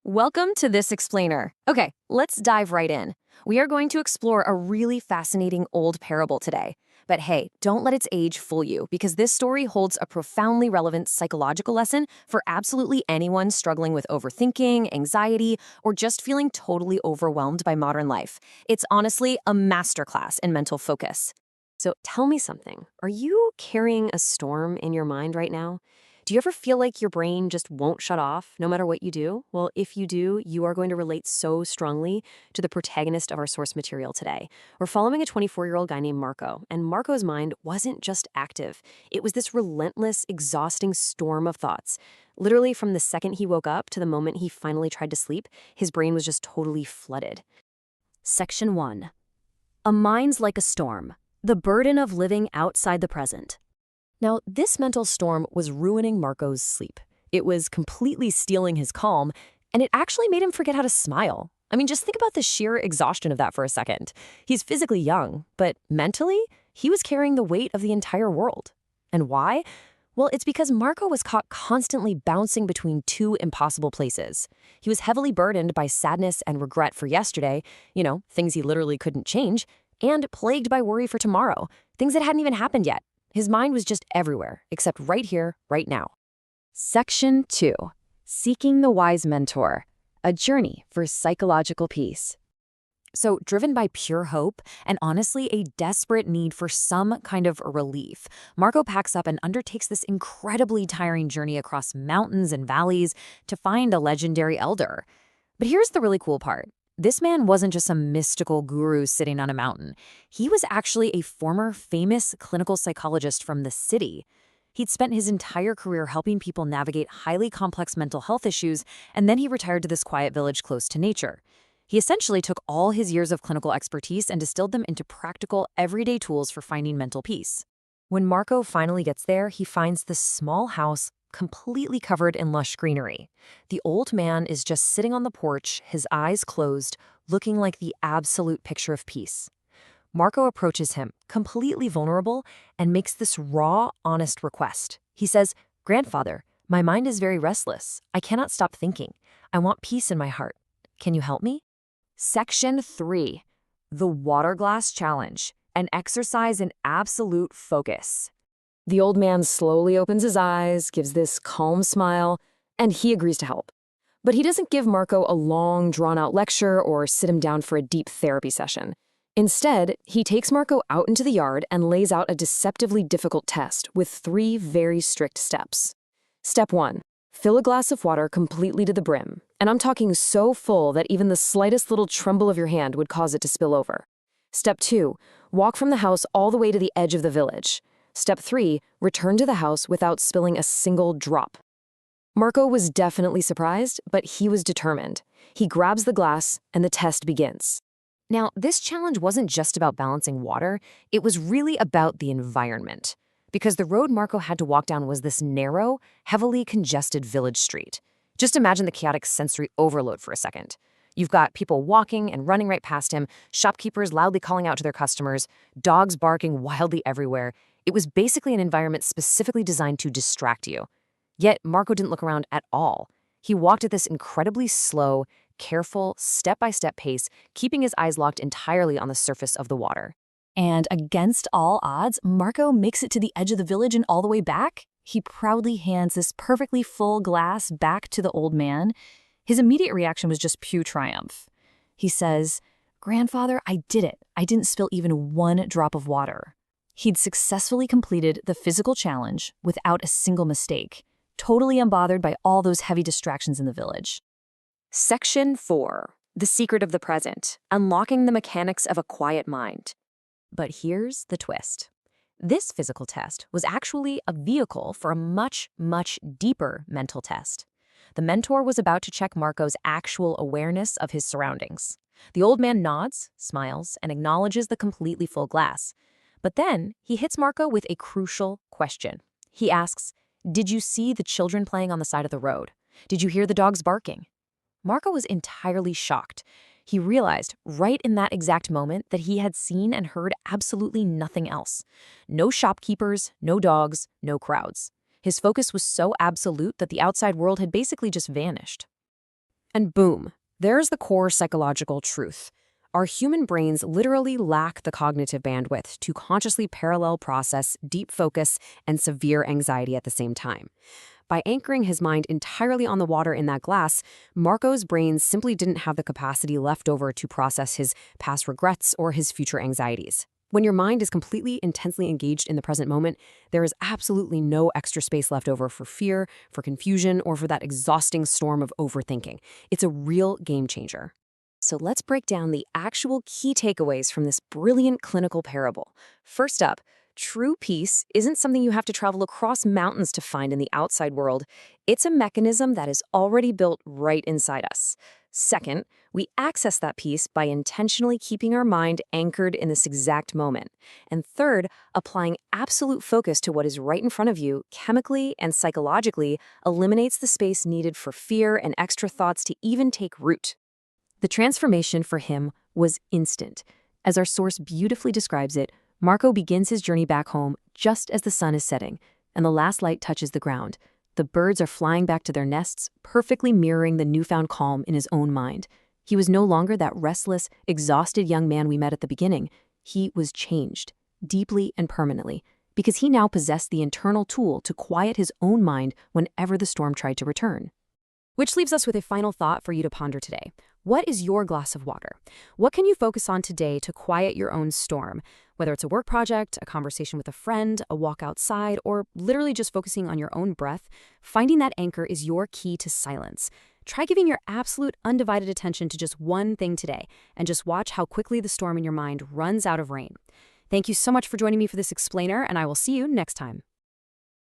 Welcome to This Explainer. Okay, let's dive right in. We are going to explore a really fascinating old parable today. But hey, don't let its age fool you, because this story holds a profoundly relevant psychological lesson for absolutely anyone struggling with overthinking, anxiety, or just feeling totally overwhelmed by modern life. It's honestly a masterclass in mental focus. So tell me something. Are you carrying a storm in your mind right now? Do you ever feel like your brain just won't shut off no matter what you do? Well, if you do, you are going to relate so strongly to the protagonist of our source material today. We're following a 24-year-old guy named Marco, and Marco's mind wasn't just active. It was this relentless, exhausting storm of thoughts. Literally, from the second he woke up to the moment he finally tried to sleep, his brain was just totally flooded. Section 1. A mind's like a storm. The burden of living outside the present. Now, this mental storm was ruining Marco's sleep. It was completely stealing his calm, and it actually made him forget how to smile. I mean, just think about the sheer exhaustion of that for a second. He's physically young, but mentally, he was carrying the weight of the entire world. And why? Well, it's because Marco was caught constantly bouncing between two impossible places. He was heavily burdened by sadness and regret for yesterday, things he literally couldn't change, and plagued by worry for tomorrow, things that hadn't even happened yet. His mind was just everywhere, except right here, right now. Section 2. Seeking the Wise Mentor. A Journey for Psychological Peace. So, driven by pure hope and honestly a desperate need for some kind of relief, Marco packs up and undertakes this incredibly tiring journey across mountains and valleys to find a legendary elder. But here's the really cool part. This man wasn't just some mystical guru sitting on a mountain. He was actually a former famous clinical psychologist from the city. He'd spent his entire career helping people navigate highly complex mental health issues, and then he retired to this quiet village close to nature. He essentially took all his years of clinical expertise and distilled them into practical, everyday tools for finding mental peace. When Marco finally gets there, he finds this small house completely covered in lush greenery. The old man is just sitting on the porch, his eyes closed, looking like the absolute picture of peace. Marco approaches him, completely vulnerable, and makes this raw, honest request. He says, "Grandfather, my mind is very restless. I cannot stop thinking. I want peace in my heart. Can you help me?" Section 3. The Water Glass Challenge, an exercise in absolute focus. The old man slowly opens his eyes, gives this calm smile, and he agrees to help. But he doesn't give Marco a long, drawn-out lecture or sit him down for a deep therapy session. Instead, he takes Marco out into the yard and lays out a deceptively difficult test with 3 very strict steps. Step 1. Fill a glass of water completely to the brim, and I'm talking so full that even the slightest little tremble of your hand would cause it to spill over. Step 2. Walk from the house all the way to the edge of the village. Step 3, return to the house without spilling a single drop. Marco was definitely surprised, but he was determined. He grabs the glass, and the test begins. Now, this challenge wasn't just about balancing water, it was really about the environment. Because the road Marco had to walk down was this narrow, heavily congested village street. Just imagine the chaotic sensory overload for a second. You've got people walking and running right past him, shopkeepers loudly calling out to their customers, dogs barking wildly everywhere. It was basically an environment specifically designed to distract you. Yet Marco didn't look around at all. He walked at this incredibly slow, careful, step-by-step pace, keeping his eyes locked entirely on the surface of the water. And against all odds, Marco makes it to the edge of the village and all the way back. He proudly hands this perfectly full glass back to the old man. His immediate reaction was just pure triumph. He says, "Grandfather, I did it. I didn't spill even one drop of water." He'd successfully completed the physical challenge without a single mistake, totally unbothered by all those heavy distractions in the village. Section 4. The Secret of the Present, Unlocking the Mechanics of a Quiet Mind. But here's the twist. This physical test was actually a vehicle for a much, much deeper mental test. The mentor was about to check Marco's actual awareness of his surroundings. The old man nods, smiles, and acknowledges the completely full glass. But then he hits Marco with a crucial question. He asks, "Did you see the children playing on the side of the road? Did you hear the dogs barking?" Marco was entirely shocked. He realized right in that exact moment that he had seen and heard absolutely nothing else. No shopkeepers, no dogs, no crowds. His focus was so absolute that the outside world had basically just vanished. And boom, there's the core psychological truth. Our human brains literally lack the cognitive bandwidth to consciously parallel process deep focus and severe anxiety at the same time. By anchoring his mind entirely on the water in that glass, Marco's brain simply didn't have the capacity left over to process his past regrets or his future anxieties. When your mind is completely intensely engaged in the present moment, there is absolutely no extra space left over for fear, for confusion, or for that exhausting storm of overthinking. It's a real game changer. So let's break down the actual key takeaways from this brilliant clinical parable. First up, true peace isn't something you have to travel across mountains to find in the outside world. It's a mechanism that is already built right inside us. Second, we access that peace by intentionally keeping our mind anchored in this exact moment. And third, applying absolute focus to what is right in front of you, chemically and psychologically, eliminates the space needed for fear and extra thoughts to even take root. The transformation for him was instant. As our source beautifully describes it, Marco begins his journey back home just as the sun is setting, and the last light touches the ground. The birds are flying back to their nests, perfectly mirroring the newfound calm in his own mind. He was no longer that restless, exhausted young man we met at the beginning. He was changed, deeply and permanently, because he now possessed the internal tool to quiet his own mind whenever the storm tried to return. Which leaves us with a final thought for you to ponder today. What is your glass of water? What can you focus on today to quiet your own storm? Whether it's a work project, a conversation with a friend, a walk outside, or literally just focusing on your own breath, finding that anchor is your key to silence. Try giving your absolute undivided attention to just one thing today, and just watch how quickly the storm in your mind runs out of rain. Thank you so much for joining me for this explainer, and I will see you next time.